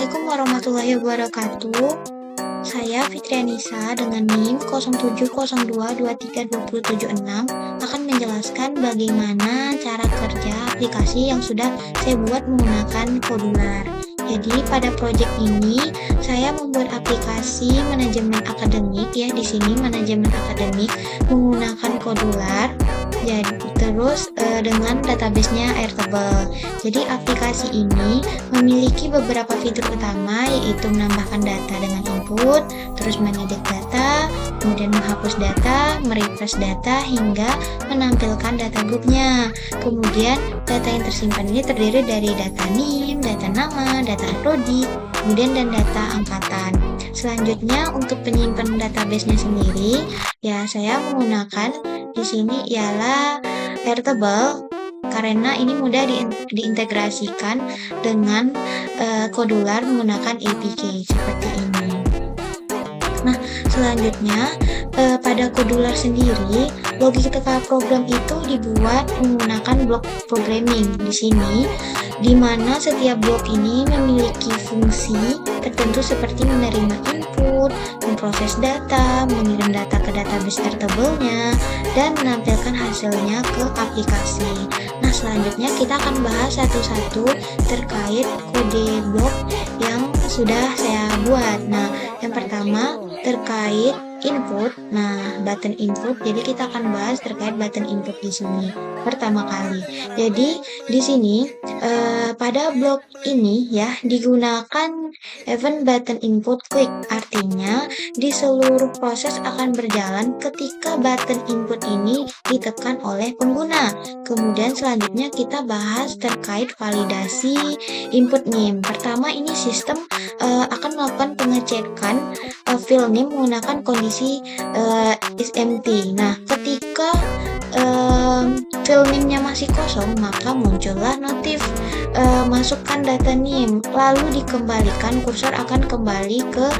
Assalamualaikum warahmatullahi wabarakatuh. Saya Fitrianisa dengan NIM 0702232076 akan menjelaskan bagaimana cara kerja aplikasi yang sudah saya buat menggunakan Kodular. Jadi pada proyek ini saya membuat aplikasi manajemen akademik ya, di sini manajemen akademik menggunakan Kodular. Jadi terus dengan database-nya Airtable. Jadi aplikasi ini memiliki beberapa fitur utama, yaitu menambahkan data dengan input, terus mengedit data, kemudian menghapus data, merefresh data, hingga menampilkan data grupnya. Kemudian data yang tersimpan ini terdiri dari data NIM, data nama, data prodi, kemudian dan data angkatan. Selanjutnya untuk penyimpan database-nya sendiri, ya saya menggunakan di sini ialah Airtable karena ini mudah diintegrasikan dengan Kodular menggunakan APK seperti ini. Nah, selanjutnya pada Kodular sendiri, logika program itu dibuat menggunakan blok programming di sini, di mana setiap blok ini memiliki fungsi tertentu seperti menerima input, memproses data, mengirim data ke database Airtable-nya, dan menampilkan hasilnya ke aplikasi. Nah, selanjutnya kita akan bahas satu-satu terkait kode blok yang sudah saya buat. Nah, yang pertama terkait input. Nah, button input. Jadi kita akan bahas terkait button input di sini pertama kali. Jadi di sini pada blok ini ya digunakan event button input quick. Artinya di seluruh proses akan berjalan ketika button input ini ditekan oleh pengguna. Kemudian selanjutnya kita bahas terkait validasi input NIM. Pertama ini sistem akan melakukan pengecekan field NIM menggunakan kondisi is empty. Nah, ketika field NIM-nya masih kosong, maka muncullah notif masukkan data NIM, lalu dikembalikan, kursor akan kembali ke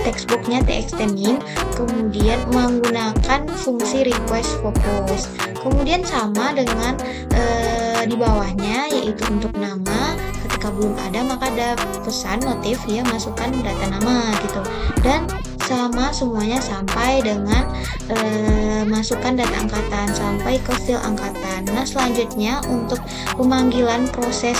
textbooknya txt NIM, kemudian menggunakan fungsi request focus. Kemudian sama dengan di bawahnya, yaitu untuk nama, ketika belum ada maka ada pesan notif ya masukkan data nama gitu, dan sama semuanya sampai dengan masukkan data angkatan sampai ke field angkatan. Nah, selanjutnya untuk pemanggilan proses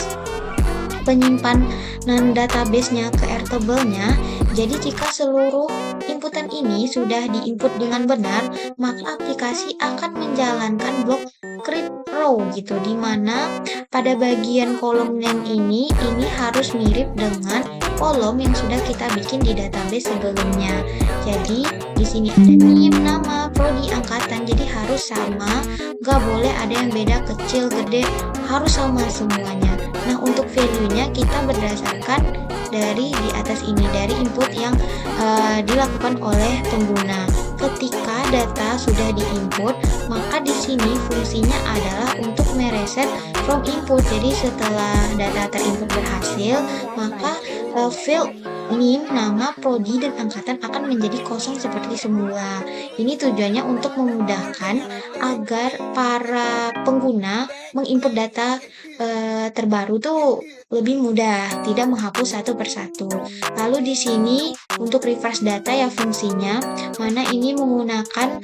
penyimpanan database-nya ke Airtable-nya. Jadi jika seluruh inputan ini sudah diinput dengan benar, maka aplikasi akan menjalankan blok create row gitu, dimana pada bagian kolom name ini harus mirip dengan kolom yang sudah kita bikin di database sebelumnya. Jadi di sini ada NIM, nama, prodi, angkatan, jadi harus sama, gak boleh ada yang beda kecil, gede, harus sama semuanya. Nah, untuk value-nya kita berdasarkan dari di atas ini, dari input yang dilakukan oleh pengguna. Ketika data sudah diinput, maka di sini fungsinya adalah untuk mereset from input. Jadi setelah data terinput berhasil, maka field NIM, nama, prodi, dan angkatan akan menjadi kosong seperti semula. Ini tujuannya untuk memudahkan agar para pengguna menginput data terbaru tuh lebih mudah, tidak menghapus satu persatu. Lalu di sini untuk refresh data ya fungsinya, mana ini menggunakan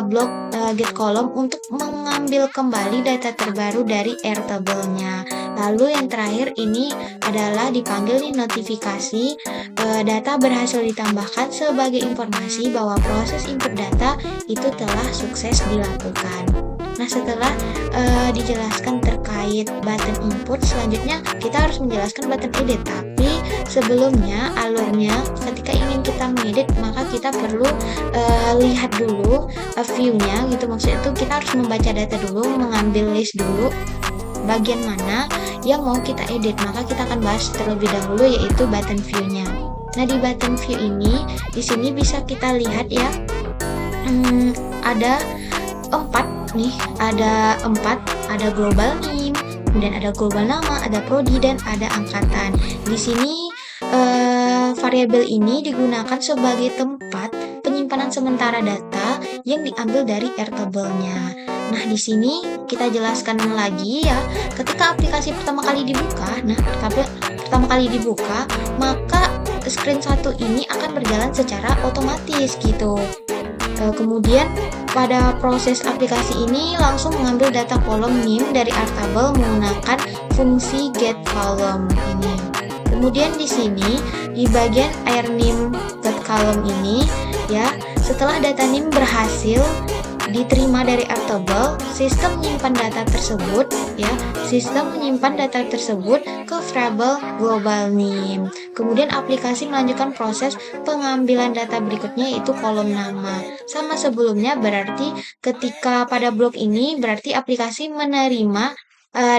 blok get column untuk mengambil kembali data terbaru dari Airtable-nya. Lalu yang terakhir ini adalah dipanggil nih notifikasi data berhasil ditambahkan sebagai informasi bahwa proses input data itu telah sukses dilakukan. Nah, setelah dijelaskan terkait button input, selanjutnya kita harus menjelaskan button edit. Tapi sebelumnya alurnya ketika ingin kita mengedit, maka kita perlu lihat dulu view-nya gitu. Maksudnya itu kita harus membaca data dulu, mengambil list dulu bagian mana yang mau kita edit, maka kita akan bahas terlebih dahulu yaitu button view-nya. Nah, di button view ini di sini bisa kita lihat ya, ada 4 nih, ada global NIM, kemudian ada global nama, ada prodi, dan ada angkatan. Di sini variabel ini digunakan sebagai tempat penyimpanan sementara data yang diambil dari Airtable-nya. Nah, di sini kita jelaskan lagi ya, ketika aplikasi pertama kali dibuka, nah pertama kali dibuka, maka screen 1 ini akan berjalan secara otomatis gitu. Kemudian pada proses aplikasi ini langsung mengambil data kolom NIM dari Airtable menggunakan fungsi getColumn ini. Kemudian di sini di bagian airNIM.column ini ya, setelah data NIM berhasil diterima dari Airtable, sistem menyimpan data tersebut ke variabel global NIM. Kemudian aplikasi melanjutkan proses pengambilan data berikutnya, yaitu kolom nama. Sama sebelumnya, berarti ketika pada blok ini berarti aplikasi menerima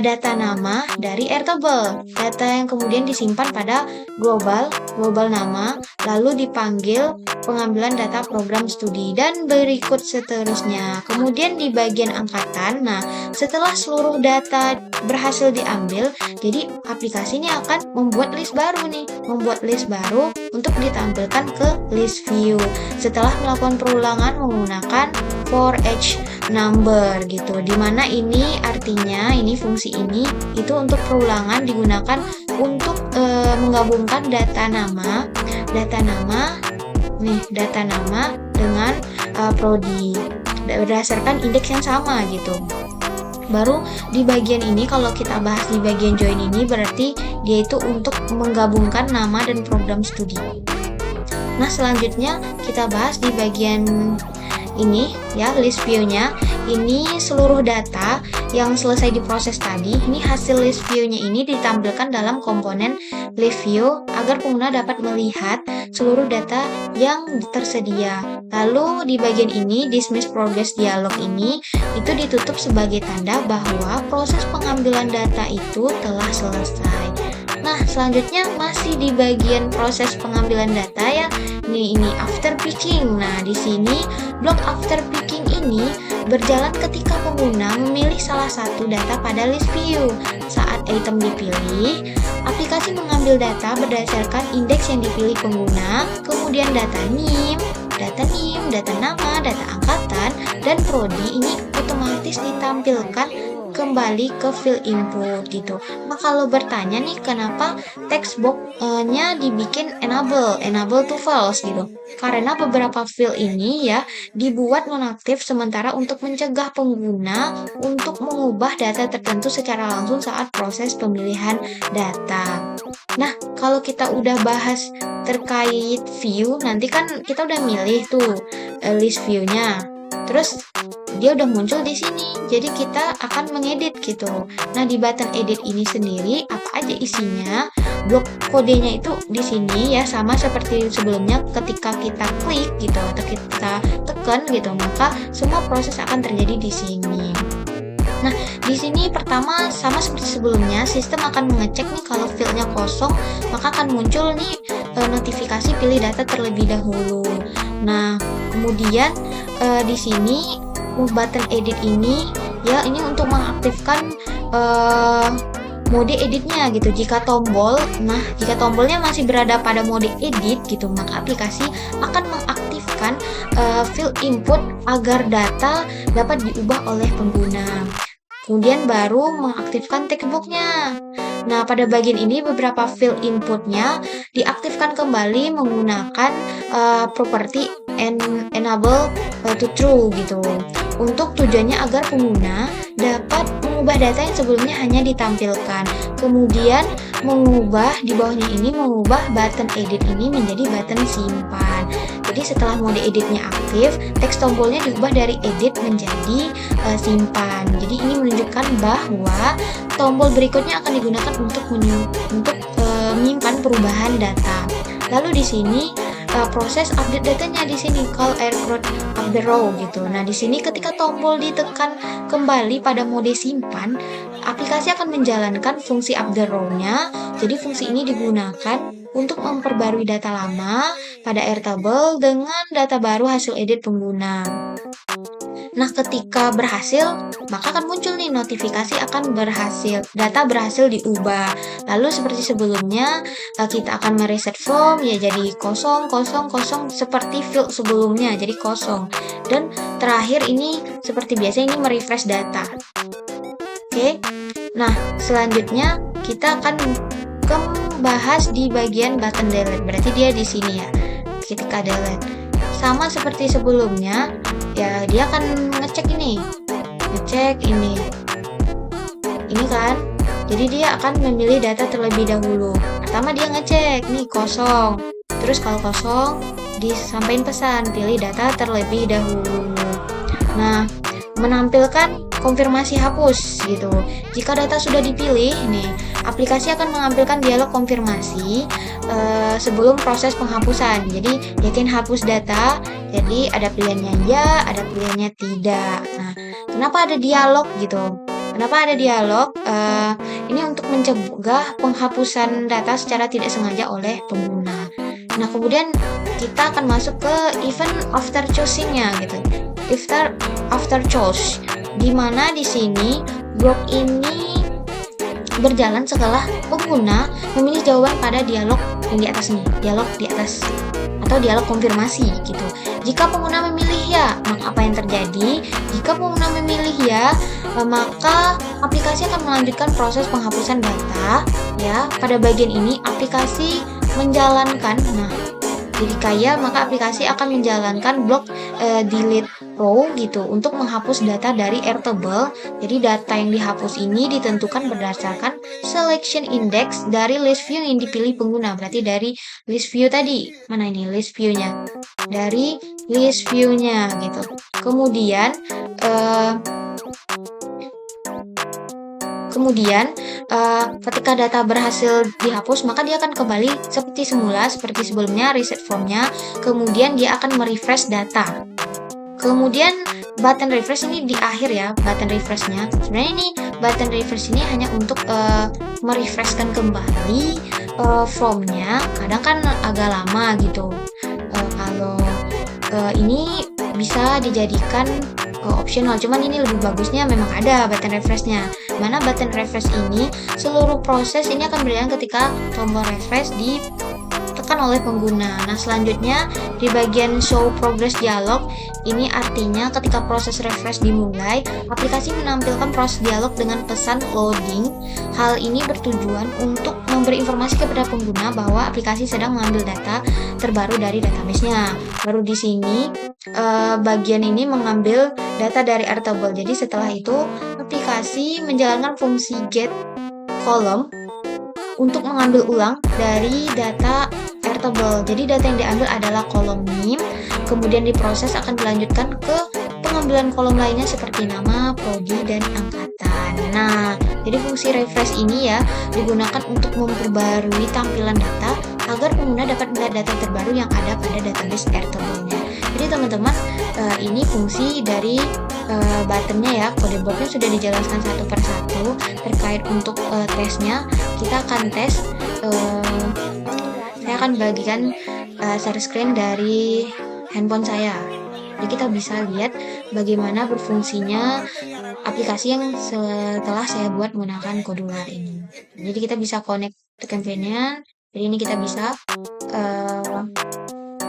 data nama dari Airtable, data yang kemudian disimpan pada global nama, lalu dipanggil pengambilan data program studi dan berikut seterusnya. Kemudian di bagian angkatan, nah setelah seluruh data berhasil diambil, jadi aplikasi ini akan membuat list baru untuk ditampilkan ke list view setelah melakukan perulangan menggunakan for each number gitu, dimana ini artinya fungsi ini itu untuk perulangan digunakan untuk menggabungkan data nama dengan prodi berdasarkan indeks yang sama gitu. Baru di bagian ini, kalau kita bahas di bagian join ini, berarti dia itu untuk menggabungkan nama dan program studi. Nah, selanjutnya kita bahas di bagian ini ya, list view-nya. Ini seluruh data yang selesai diproses tadi, ini hasil list view-nya ini ditampilkan dalam komponen list view agar pengguna dapat melihat seluruh data yang tersedia. Lalu di bagian ini, dismiss progress dialog ini itu ditutup sebagai tanda bahwa proses pengambilan data itu telah selesai. Nah, selanjutnya masih di bagian proses pengambilan data ya. Ini after picking. Nah, di sini blok after picking ini berjalan ketika pengguna memilih salah satu data pada list view. Saat item dipilih, aplikasi mengambil data berdasarkan indeks yang dipilih pengguna, kemudian data NIM, data nama, data angkatan, dan prodi ini otomatis ditampilkan kembali ke field input gitu. Nah, kalau bertanya nih, kenapa text box-nya dibikin enable to false gitu? Karena beberapa field ini ya dibuat nonaktif sementara untuk mencegah pengguna untuk mengubah data tertentu secara langsung saat proses pemilihan data. Nah, kalau kita udah bahas terkait view, nanti kan kita udah milih tuh list view-nya. Terus dia udah muncul di sini, jadi kita akan mengedit gitu. Nah, di button edit ini sendiri apa aja isinya? Blok kodenya itu di sini ya, sama seperti sebelumnya. Ketika kita klik gitu atau kita tekan gitu, maka semua proses akan terjadi di sini. Nah, di sini pertama sama seperti sebelumnya, sistem akan mengecek nih kalau fieldnya kosong, maka akan muncul nih notifikasi pilih data terlebih dahulu. Nah, kemudian di sini button edit ini ya, ini untuk mengaktifkan mode editnya gitu. Jika tombolnya masih berada pada mode edit gitu, maka aplikasi akan mengaktifkan field input agar data dapat diubah oleh pengguna. Kemudian baru mengaktifkan text box-nya. Nah, pada bagian ini beberapa field inputnya diaktifkan kembali menggunakan properti enable to true gitu. Untuk tujuannya agar pengguna dapat mengubah data yang sebelumnya hanya ditampilkan. Kemudian di bawahnya ini mengubah button edit ini menjadi button simpan. Jadi setelah mode editnya aktif, teks tombolnya diubah dari edit menjadi simpan. Jadi ini menunjukkan bahwa tombol berikutnya akan digunakan untuk menyimpan perubahan data. Lalu di sini proses update datanya di sini call aircraft up the row gitu. Nah, di sini ketika tombol ditekan kembali pada mode simpan, aplikasi akan menjalankan fungsi up the row-nya. Jadi fungsi ini digunakan untuk memperbarui data lama pada Airtable dengan data baru hasil edit pengguna. Nah, ketika berhasil, maka akan muncul nih notifikasi data berhasil diubah. Lalu seperti sebelumnya, kita akan mereset form ya jadi 0, 0, 0 seperti field sebelumnya jadi kosong. Dan terakhir ini seperti biasa ini merefresh data. Oke. Nah, selanjutnya kita akan bahas di bagian button delete. Berarti dia di sini ya, ketika delete. Sama seperti sebelumnya, ya dia akan ngecek ini kan. Jadi dia akan memilih data terlebih dahulu. Pertama dia ngecek nih kosong. Terus kalau kosong disampaikan pesan pilih data terlebih dahulu. Nah, menampilkan konfirmasi hapus gitu. Jika data sudah dipilih nih, aplikasi akan menampilkan dialog konfirmasi sebelum proses penghapusan. Jadi yakin hapus data. Jadi ada pilihannya ya, ada pilihannya tidak. Nah, kenapa ada dialog gitu? Kenapa ada dialog? Ini untuk mencegah penghapusan data secara tidak sengaja oleh pengguna. Nah, kemudian kita akan masuk ke event after choosing-nya gitu. After choose, di mana di sini blok ini berjalan setelah pengguna memilih jawaban pada dialog yang di atas nih, dialog di atas atau dialog konfirmasi gitu. Jika pengguna memilih ya, maka apa yang terjadi? Jika pengguna memilih ya, maka aplikasi akan melanjutkan proses penghapusan data ya. Pada bagian ini aplikasi menjalankan, jika ya maka aplikasi akan menjalankan blok delete row gitu untuk menghapus data dari Airtable. Jadi data yang dihapus ini ditentukan berdasarkan selection index dari list view yang dipilih pengguna. Berarti dari list view tadi. Mana ini list view-nya? Dari list view-nya gitu. Kemudian ketika data berhasil dihapus, maka dia akan kembali seperti semula, seperti sebelumnya, reset formnya. Kemudian dia akan merefresh data. Kemudian button refresh ini di akhir ya, button refreshnya. Sebenarnya ini button refresh ini hanya untuk merefreshkan kembali formnya. Kadang kan agak lama gitu. Kalau ini bisa dijadikan optional, cuman ini lebih bagusnya memang ada button refreshnya. Mana button refresh ini seluruh proses ini akan berjalan ketika tombol refresh ditekan oleh pengguna. Nah, selanjutnya di bagian show progress dialog, ini artinya ketika proses refresh dimulai, aplikasi menampilkan proses dialog dengan pesan loading. Hal ini bertujuan untuk memberi informasi kepada pengguna bahwa aplikasi sedang mengambil data terbaru dari database-nya. Baru di sini bagian ini mengambil data dari Airtable. Jadi setelah itu aplikasi menjalankan fungsi get column untuk mengambil ulang dari data Airtable. Jadi data yang diambil adalah kolom name, kemudian diproses akan dilanjutkan ke pengambilan kolom lainnya seperti nama, prodi, dan angkatan. Nah, jadi fungsi refresh ini ya digunakan untuk memperbarui tampilan data agar pengguna dapat melihat data terbaru yang ada pada database Airtable-nya. Jadi teman-teman, ini fungsi dari buttonnya ya. Kode boardnya sudah dijelaskan satu per satu. Terkait untuk tesnya, kita akan tes. Saya akan bagikan share screen dari handphone saya. Jadi kita bisa lihat bagaimana berfungsinya aplikasi yang setelah saya buat menggunakan Kodular ini. Jadi kita bisa connect ke convenient. Jadi ini kita bisa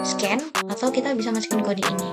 scan atau kita bisa masukin kode ini.